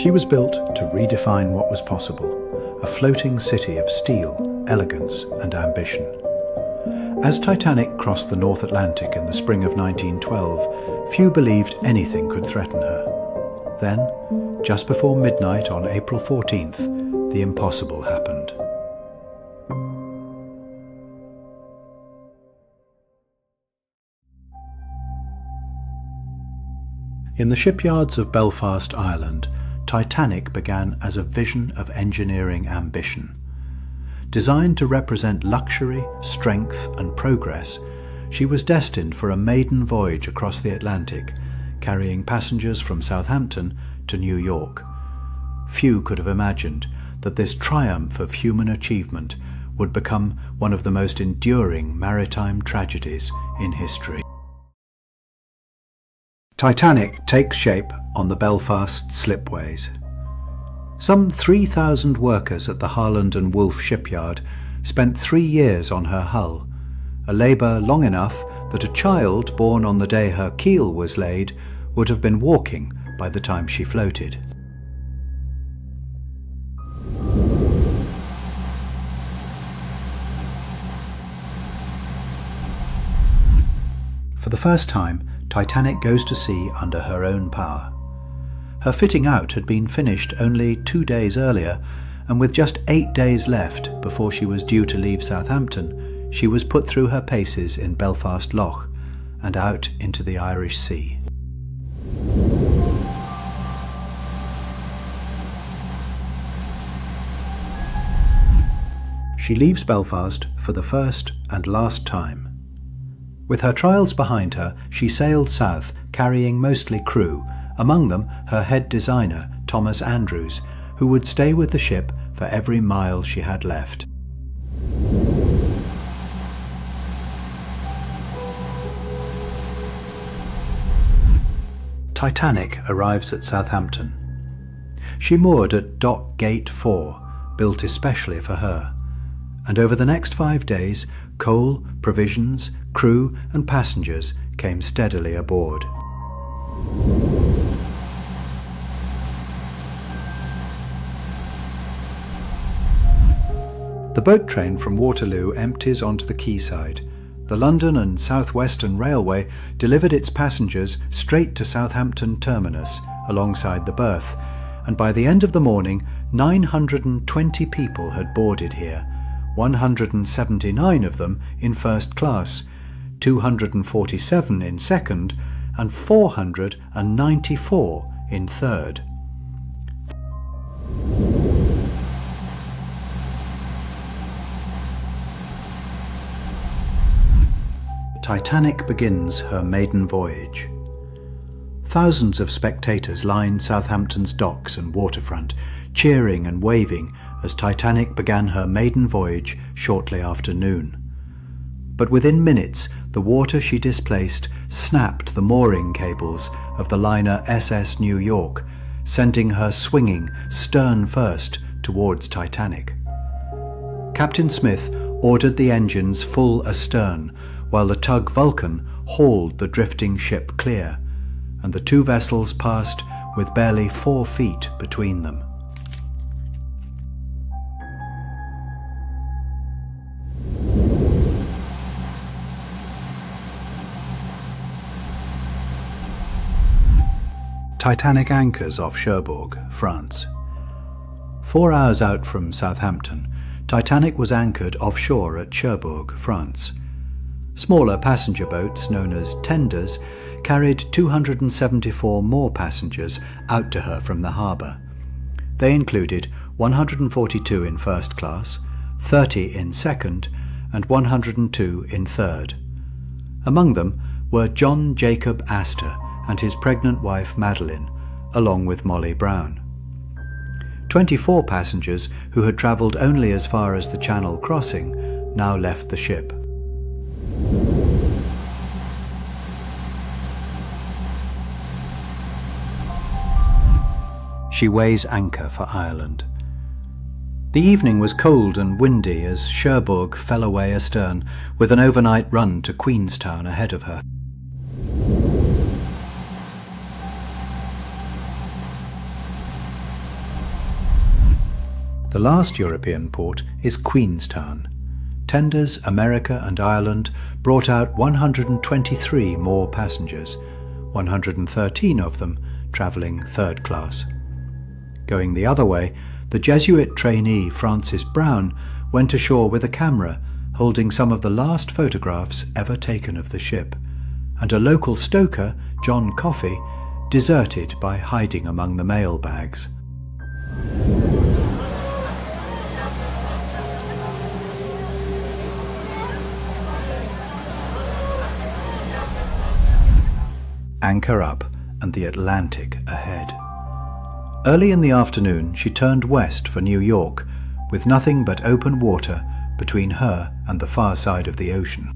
She was built to redefine what was possible, a floating city of steel, elegance and ambition. As Titanic crossed the North Atlantic in the spring of 1912, few believed anything could threaten her. Then, just before midnight on April 14th, the impossible happened. In the shipyards of Belfast, Ireland, Titanic began as a vision of engineering ambition. Designed to represent luxury, strength and progress, she was destined for a maiden voyage across the Atlantic, carrying passengers from Southampton to New York. Few could have imagined that this triumph of human achievement would become one of the most enduring maritime tragedies in history. Titanic takes shape on the Belfast slipways. Some 3,000 workers at the Harland and Wolff shipyard spent 3 years on her hull, a labour long enough that a child born on the day her keel was laid would have been walking by the time she floated. For the first time, Titanic goes to sea under her own power. Her fitting out had been finished only 2 days earlier, and with just 8 days left before she was due to leave Southampton, she was put through her paces in Belfast Lough and out into the Irish Sea. She leaves Belfast for the first and last time. With her trials behind her, she sailed south, carrying mostly crew, among them her head designer, Thomas Andrews, who would stay with the ship for every mile she had left. Titanic arrives at Southampton. She moored at Dock Gate 4, built especially for her, and over the next 5 days, coal, provisions, crew and passengers came steadily aboard. The boat train from Waterloo empties onto the quayside. The London and South Western Railway delivered its passengers straight to Southampton terminus alongside the berth, and by the end of the morning 920 people had boarded here, 179 of them in first class, 247 in second and 494 in third. Titanic begins her maiden voyage. Thousands of spectators lined Southampton's docks and waterfront, cheering and waving as Titanic began her maiden voyage shortly after noon. But within minutes, the water she displaced snapped the mooring cables of the liner SS New York, sending her swinging stern first towards Titanic. Captain Smith ordered the engines full astern, while the tug Vulcan hauled the drifting ship clear, and the two vessels passed with barely 4 feet between them. Titanic anchors off Cherbourg, France. 4 hours out from Southampton, Titanic was anchored offshore at Cherbourg, France. Smaller passenger boats, known as tenders, carried 274 more passengers out to her from the harbour. They included 142 in first class, 30 in second, and 102 in third. Among them were John Jacob Astor and his pregnant wife Madeline, along with Molly Brown. 24 passengers who had travelled only as far as the Channel crossing now left the ship. She weighs anchor for Ireland. The evening was cold and windy as Cherbourg fell away astern, with an overnight run to Queenstown ahead of her. The last European port is Queenstown. Tenders America and Ireland brought out 123 more passengers, 113 of them travelling third class. Going the other way, the Jesuit trainee Francis Brown went ashore with a camera holding some of the last photographs ever taken of the ship, and a local stoker, John Coffey, deserted by hiding among the mail bags. Anchor up and the Atlantic ahead. Early in the afternoon she turned west for New York, with nothing but open water between her and the far side of the ocean.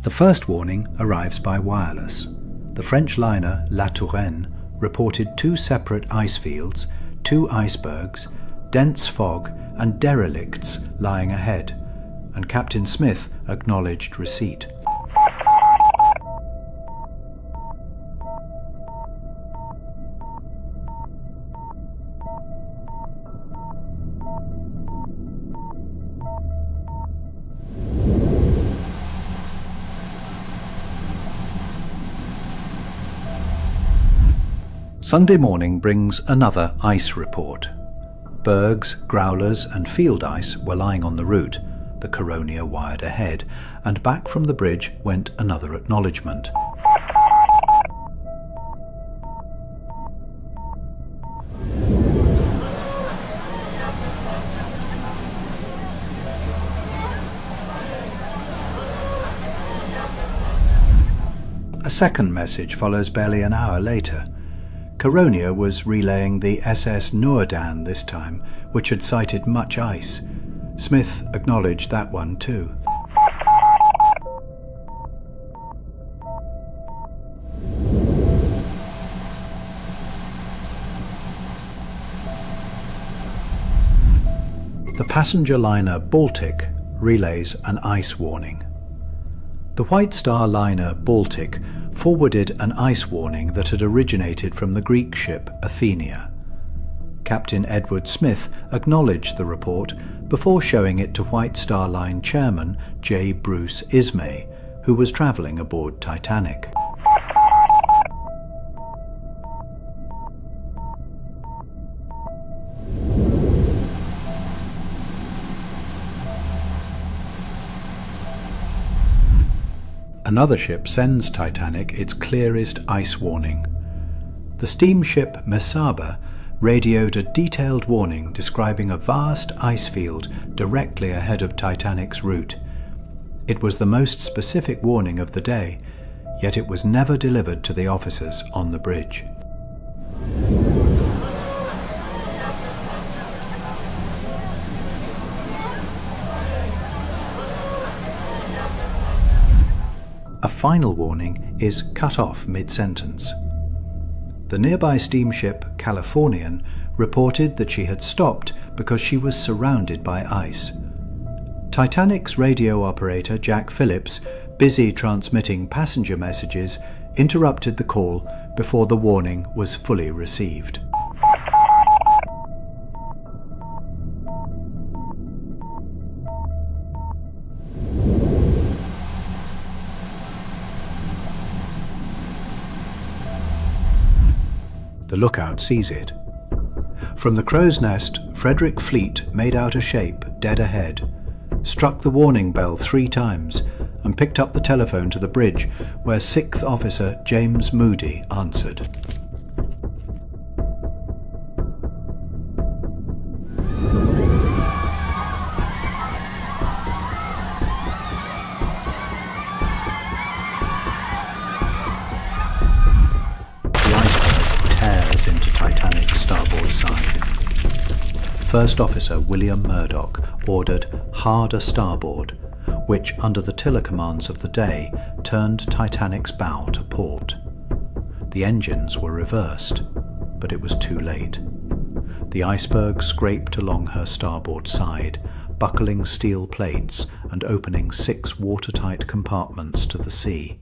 The first warning arrives by wireless. The French liner La Touraine reported 2 separate ice fields, 2 icebergs, dense fog and derelicts lying ahead, and Captain Smith acknowledged receipt. Sunday morning brings another ice report. Bergs, growlers and field ice were lying on the route. The Coronia wired ahead, and back from the bridge went another acknowledgement. A second message follows barely an hour later. Coronia was relaying the SS Noordan this time, which had sighted much ice. Smith acknowledged that one too. The passenger liner Baltic relays an ice warning. The White Star liner Baltic forwarded an ice warning that had originated from the Greek ship Athenia. Captain Edward Smith acknowledged the report before showing it to White Star Line chairman J. Bruce Ismay, who was travelling aboard Titanic. Another ship sends Titanic its clearest ice warning. The steamship Mesaba radioed a detailed warning describing a vast ice field directly ahead of Titanic's route. It was the most specific warning of the day, yet it was never delivered to the officers on the bridge. A final warning is cut off mid-sentence. The nearby steamship Californian reported that she had stopped because she was surrounded by ice. Titanic's radio operator Jack Phillips, busy transmitting passenger messages, interrupted the call before the warning was fully received. The lookout sees it. From the crow's nest, Frederick Fleet made out a shape dead ahead, struck the warning bell 3 times, and picked up the telephone to the bridge, where 6th Officer James Moody answered. Into Titanic's starboard side. First Officer William Murdoch ordered hard a starboard, which, under the tiller commands of the day, turned Titanic's bow to port. The engines were reversed, but it was too late. The iceberg scraped along her starboard side, buckling steel plates and opening 6 watertight compartments to the sea.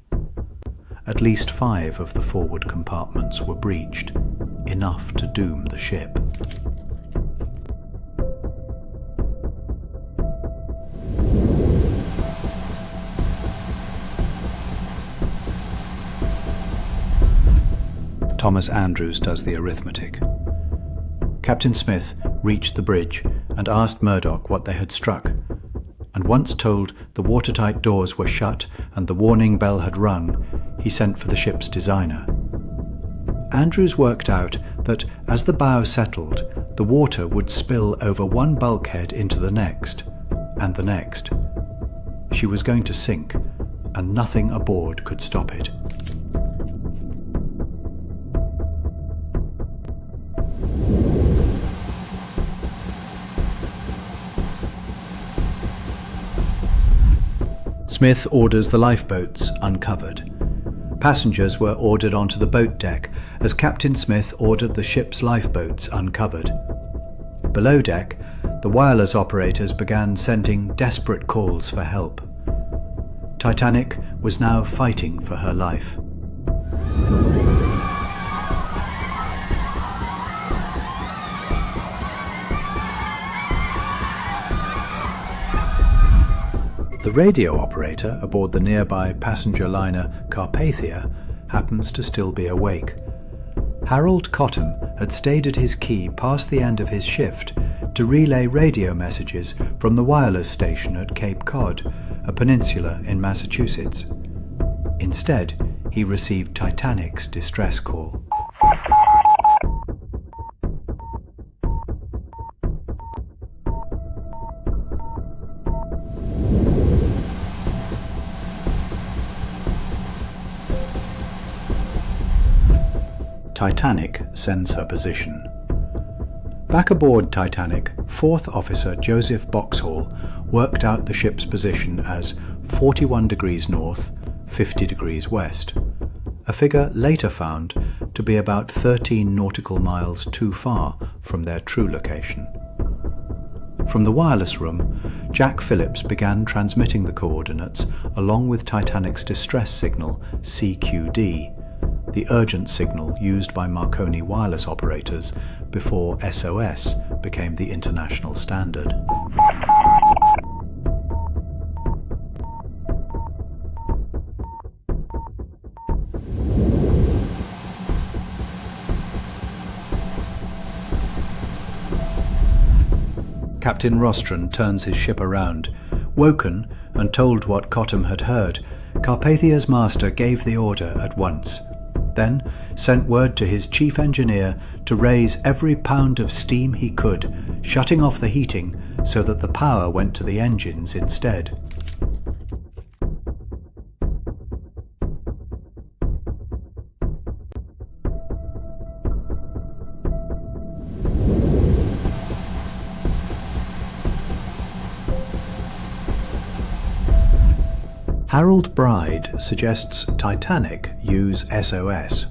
at least 5 of the forward compartments were breached, enough to doom the ship. Thomas Andrews does the arithmetic. Captain Smith reached the bridge and asked Murdoch what they had struck, and once told the watertight doors were shut and the warning bell had rung, he sent for the ship's designer. Andrews worked out that as the bow settled, the water would spill over one bulkhead into the next, and the next. She was going to sink, and nothing aboard could stop it. Smith orders the lifeboats uncovered. Passengers were ordered onto the boat deck as Captain Smith ordered the ship's lifeboats uncovered. Below deck, the wireless operators began sending desperate calls for help. Titanic was now fighting for her life. The radio operator aboard the nearby passenger liner Carpathia happens to still be awake. Harold Cottam had stayed at his key past the end of his shift to relay radio messages from the wireless station at Cape Cod, a peninsula in Massachusetts. Instead, he received Titanic's distress call. Titanic sends her position. Back aboard Titanic, 4th Officer Joseph Boxhall worked out the ship's position as 41 degrees north, 50 degrees west, a figure later found to be about 13 nautical miles too far from their true location. From the wireless room, Jack Phillips began transmitting the coordinates along with Titanic's distress signal CQD, the urgent signal used by Marconi wireless operators before SOS became the international standard. Captain Rostron turns his ship around. Woken and told what Cottam had heard, Carpathia's master gave the order at once, then sent word to his chief engineer to raise every pound of steam he could, shutting off the heating so that the power went to the engines instead. Harold Bride suggests Titanic use SOS.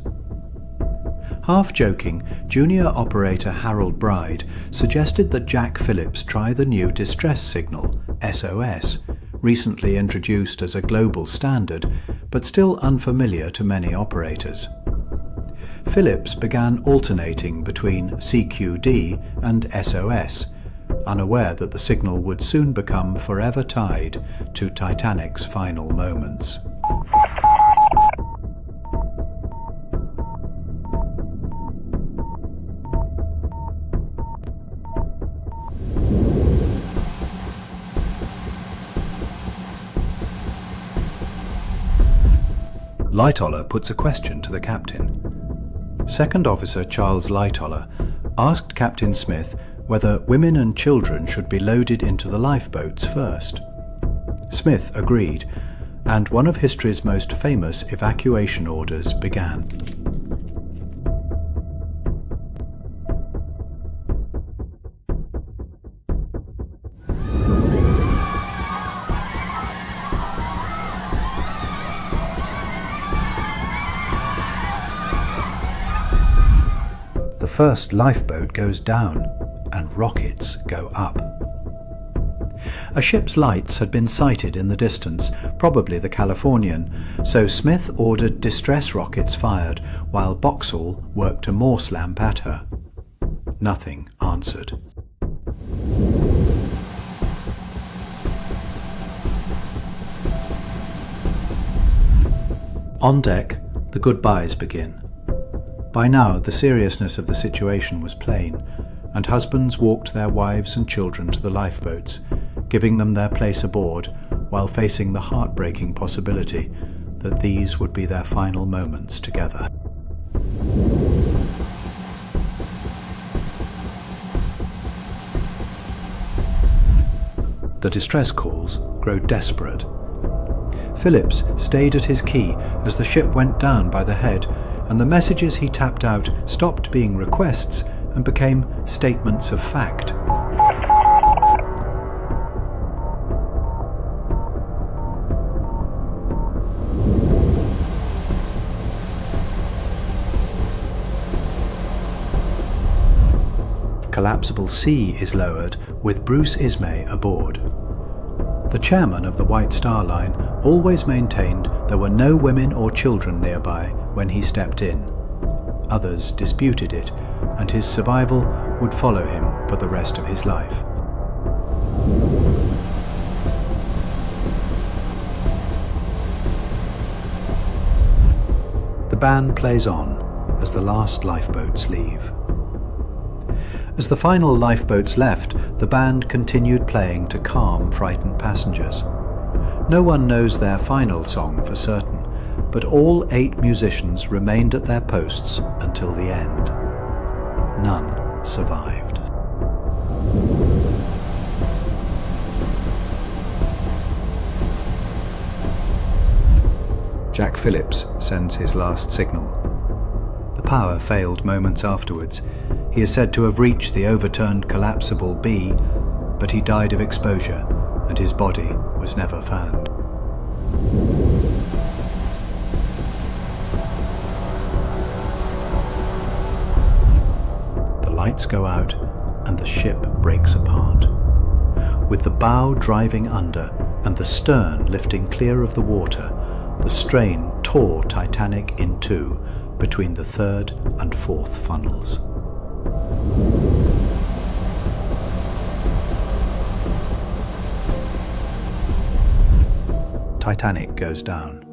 Half-joking, junior operator Harold Bride suggested that Jack Phillips try the new distress signal, SOS, recently introduced as a global standard, but still unfamiliar to many operators. Phillips began alternating between CQD and SOS, unaware that the signal would soon become forever tied to Titanic's final moments. Lightoller puts a question to the captain. Second Officer Charles Lightoller asked Captain Smith whether women and children should be loaded into the lifeboats first. Smith agreed, and one of history's most famous evacuation orders began. The first lifeboat goes down, and rockets go up. A ship's lights had been sighted in the distance, probably the Californian, so Smith ordered distress rockets fired, while Boxall worked a Morse lamp at her. Nothing answered. On deck, the goodbyes begin. By now, the seriousness of the situation was plain, and husbands walked their wives and children to the lifeboats, giving them their place aboard while facing the heartbreaking possibility that these would be their final moments together. The distress calls grow desperate. Phillips stayed at his key as the ship went down by the head, and the messages he tapped out stopped being requests and became statements of fact. Collapsible C is lowered with Bruce Ismay aboard. The chairman of the White Star Line always maintained there were no women or children nearby when he stepped in. Others disputed it, and his survival would follow him for the rest of his life. The band plays on as the last lifeboats leave. As the final lifeboats left, the band continued playing to calm frightened passengers. No one knows their final song for certain, but all 8 musicians remained at their posts until the end. None survived. Jack Phillips sends his last signal. The power failed moments afterwards. He is said to have reached the overturned collapsible B, but he died of exposure, and his body was never found. The lights go out, and the ship breaks apart. With the bow driving under and the stern lifting clear of the water, the strain tore Titanic in two between the 3rd and 4th funnels. Titanic goes down.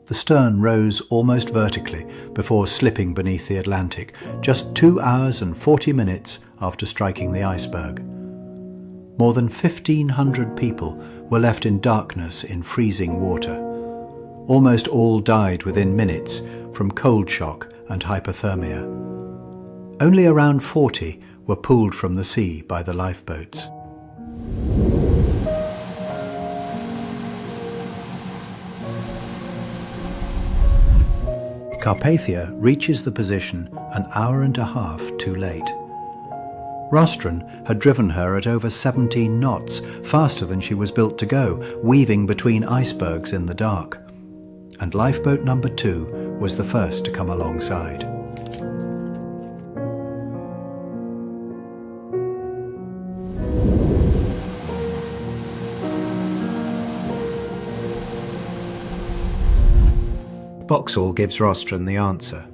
The stern rose almost vertically before slipping beneath the Atlantic, just 2 hours and 40 minutes after striking the iceberg. More than 1,500 people were left in darkness in freezing water. Almost all died within minutes from cold shock and hypothermia. Only around 40 were pulled from the sea by the lifeboats. Carpathia reaches the position an hour and a half too late. Rostron had driven her at over 17 knots, faster than she was built to go, weaving between icebergs in the dark. And lifeboat number 2 was the first to come alongside. Boxall gives Rostron the answer.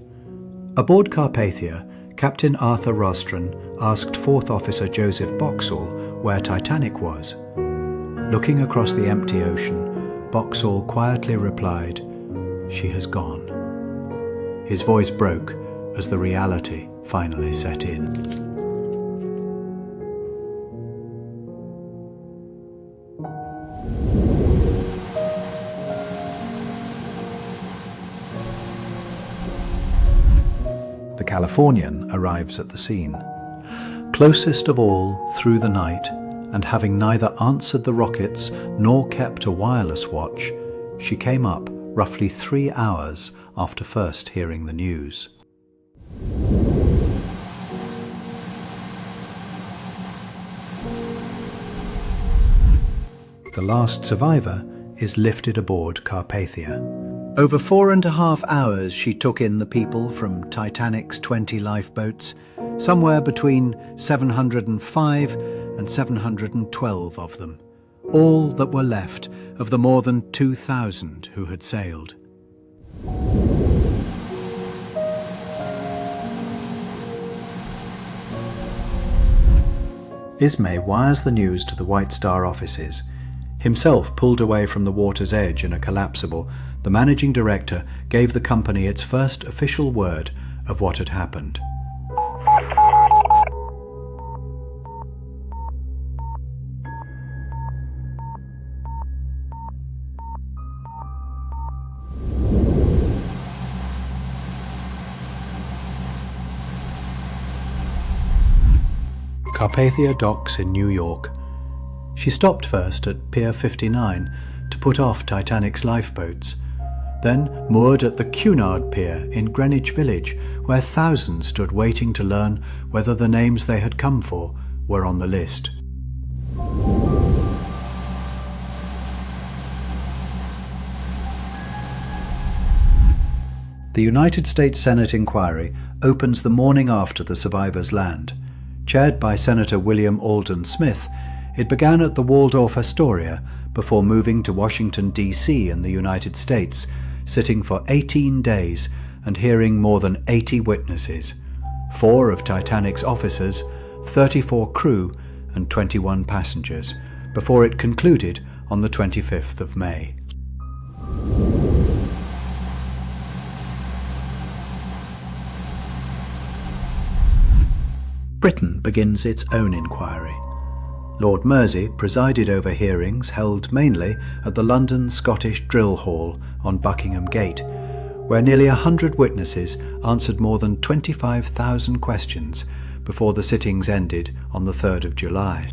Aboard Carpathia, Captain Arthur Rostron asked 4th Officer Joseph Boxall where Titanic was. Looking across the empty ocean, Boxall quietly replied, "She has gone." His voice broke as the reality finally set in. The Californian arrives at the scene. Closest of all through the night, and having neither answered the rockets nor kept a wireless watch, she came up roughly 3 hours after first hearing the news. The last survivor is lifted aboard Carpathia. Over 4.5 hours she took in the people from Titanic's 20 lifeboats, somewhere between 705 and 712 of them, all that were left of the more than 2,000 who had sailed. Ismay wires the news to the White Star offices. Himself pulled away from the water's edge in a collapsible, the managing director gave the company its first official word of what had happened. Carpathia docks in New York. She stopped first at Pier 59 to put off Titanic's lifeboats, then moored at the Cunard Pier in Greenwich Village, where thousands stood waiting to learn whether the names they had come for were on the list. The United States Senate inquiry opens the morning after the survivors land. Chaired by Senator William Alden Smith, it began at the Waldorf Astoria before moving to Washington, D.C. in the United States, sitting for 18 days and hearing more than 80 witnesses, 4 of Titanic's officers, 34 crew and 21 passengers, before it concluded on the 25th of May. Britain begins its own inquiry. Lord Mersey presided over hearings held mainly at the London Scottish Drill Hall on Buckingham Gate, where nearly 100 witnesses answered more than 25,000 questions before the sittings ended on the 3rd of July.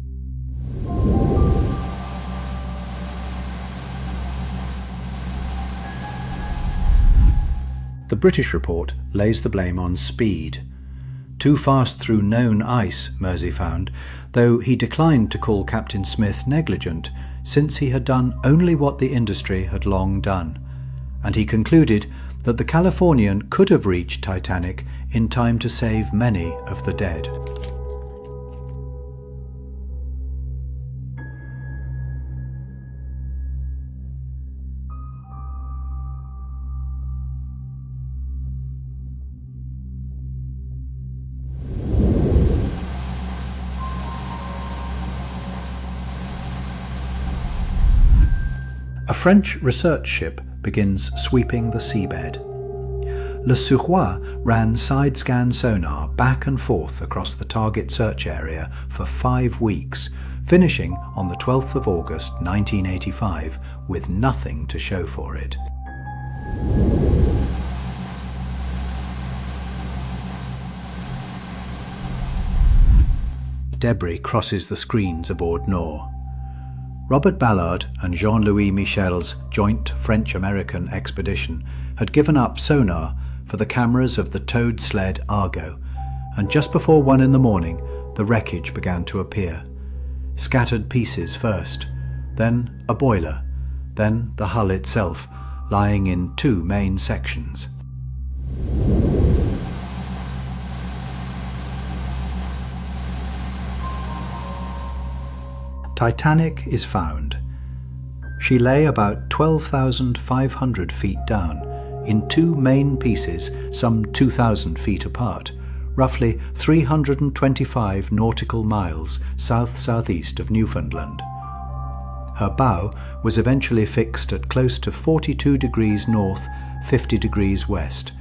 The British report lays the blame on speed. Too fast through known ice, Mersey found, though he declined to call Captain Smith negligent, since he had done only what the industry had long done, and he concluded that the Californian could have reached Titanic in time to save many of the dead. A French research ship begins sweeping the seabed. Le Suroît ran side-scan sonar back and forth across the target search area for 5 weeks, finishing on the 12th of August 1985 with nothing to show for it. Debris crosses the screens aboard Nord. Robert Ballard and Jean-Louis Michel's joint French-American expedition had given up sonar for the cameras of the towed sled Argo, and just before 1 in the morning the wreckage began to appear. Scattered pieces first, then a boiler, then the hull itself, lying in 2 main sections. Titanic is found. She lay about 12,500 feet down, in 2 main pieces some 2,000 feet apart, roughly 325 nautical miles south-southeast of Newfoundland. Her bow was eventually fixed at close to 42 degrees north, 50 degrees west,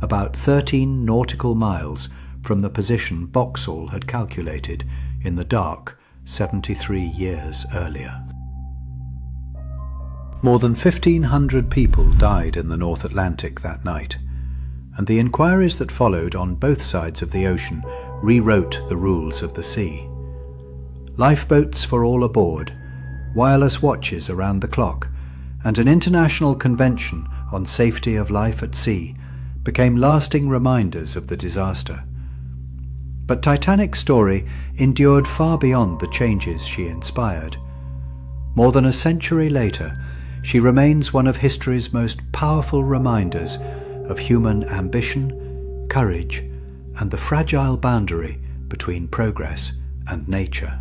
about 13 nautical miles from the position Boxall had calculated in the dark 73 years earlier. More than 1,500 people died in the North Atlantic that night, and the inquiries that followed on both sides of the ocean rewrote the rules of the sea. Lifeboats for all aboard, wireless watches around the clock, and an international convention on safety of life at sea became lasting reminders of the disaster. But Titanic's story endured far beyond the changes she inspired. More than a century later, she remains one of history's most powerful reminders of human ambition, courage, and the fragile boundary between progress and nature.